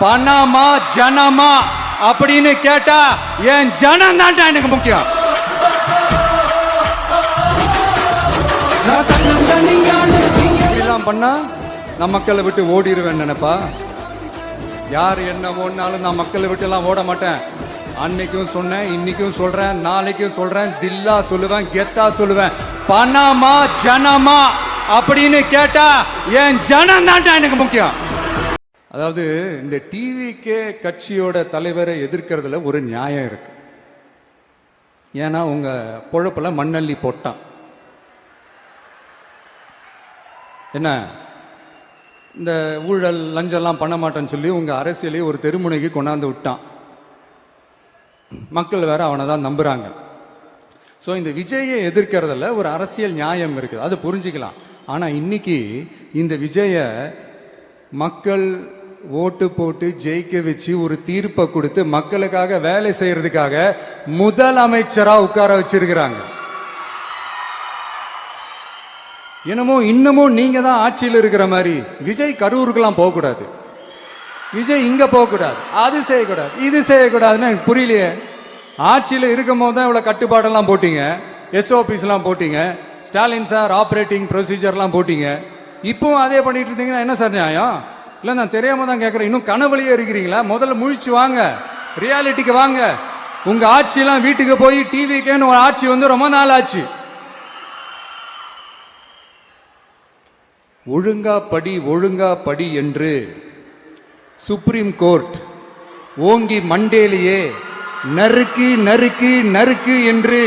பணமா ஜனமா அப்படின்னு கேட்டா என் ஜனம் தான்டா எனக்கு முக்கியம். பண்ணா நான் மக்களை விட்டு ஓடிடுவேன் நினைப்பா. யார் என்ன ஓடினாலும் நான் மக்களை விட்டு எல்லாம் ஓட மாட்டேன். அன்னைக்கும் சொன்னேன், இன்னைக்கும் சொல்றேன், நாளைக்கும் சொல்றேன், தில்லா சொல்லுவேன், கெத்தா சொல்லுவேன். பணமா ஜனமா அப்படின்னு கேட்டா என் ஜனம் தான்டா எனக்கு முக்கியம். அதாவது இந்த டிவிகே கட்சியோட தலைவரை எதிர்க்கிறதுல ஒரு நியாயம் இருக்கு. ஏன்னா உங்க பொழப்புல மண்ணள்ளி போட்டான். என்ன இந்த ஊழல் லஞ்சம்லாம் பண்ண மாட்டேன்னு சொல்லி உங்க அரசியலை ஒரு தெருமுனைக்கு கொண்டாந்து விட்டான். மக்கள் வேற அவனை தான் நம்புறாங்க. ஸோ இந்த விஜயை எதிர்க்கிறதுல ஒரு அரசியல் நியாயம் இருக்குது, அது புரிஞ்சுக்கலாம். ஆனா இன்னைக்கு இந்த விஜய மக்கள் ஓட்டு போட்டு ஜெயிக்க வச்சு ஒரு தீர்ப்பை கொடுத்து மக்களுக்காக வேலை செய்யறதுக்காக முதலமைச்சரா உட்கார வச்சிருக்கிறாங்க. என்னமோ இன்னமும் நீங்க தான் ஆட்சியில் இருக்கிற மாதிரி. விஜய் கரூருக்கெல்லாம் போகக்கூடாது, விஜய் இங்க போகக்கூடாது, அது செய்யக்கூடாது, இது செய்யக்கூடாதுன்னு எனக்கு புரியலையே. ஆட்சியில் இருக்கும் போது தான் இவ்வளவு கட்டுப்பாடெல்லாம் போட்டீங்க, எஸ்ஓபிஸ் எல்லாம் போட்டீங்க, ஸ்டாலின் சார் ஆப்ரேட்டிங் ப்ரொசீஜர்லாம் போட்டீங்க. இப்பவும் அதே பண்ணிட்டு இருந்தீங்கன்னா என்ன சார் நியாயம்? இல்லை நான் தெரியாம தான் கேட்குறேன். இன்னும் கனவுலையே இருக்கிறீங்களா? முதல்ல முழிச்சு வாங்க, ரியாலிட்டிக்கு வாங்க. உங்க ஆட்சியெல்லாம் வீட்டுக்கு போய் டிவிக்கேன்னு ஒரு ஆட்சி வந்து ரொம்ப நாள் ஆச்சு. ஒழுங்கா படி என்று சுப்ரீம் கோர்ட் ஓங்கி மண்டேலியே நறுக்கு நறுக்கு நறுக்கு என்று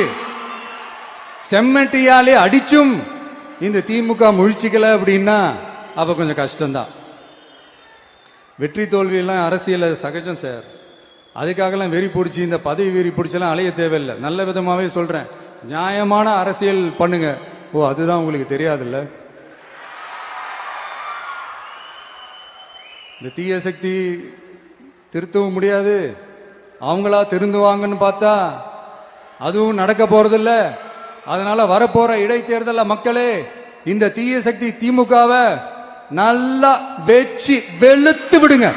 செம்மட்டியாலே அடிச்சும் இந்த திமுக முழிச்சிக்கல அப்படின்னா அப்ப கொஞ்சம் கஷ்டம்தான். வெற்றி தோல்வியெல்லாம் அரசியல சகஜம் சார். அதுக்காகலாம் வெறி பிடிச்சி இந்த பதவி வெறி பிடிச்செல்லாம் அலைய தேவையில்லை. நல்ல விதமாவே சொல்றேன், நியாயமான அரசியல் பண்ணுங்க. ஓ அதுதான் உங்களுக்கு தெரியாதுல்ல. இந்த தீய சக்தி திருத்தவும் முடியாது, அவங்களா திருந்துவாங்கன்னு பார்த்தா அதுவும் நடக்க போறதில்ல. அதனால வரப்போற இடைத்தேர்தல மக்களே இந்த தீய சக்தி திமுகவை நல்லா வெச்சு வெளுத்து விடுங்க.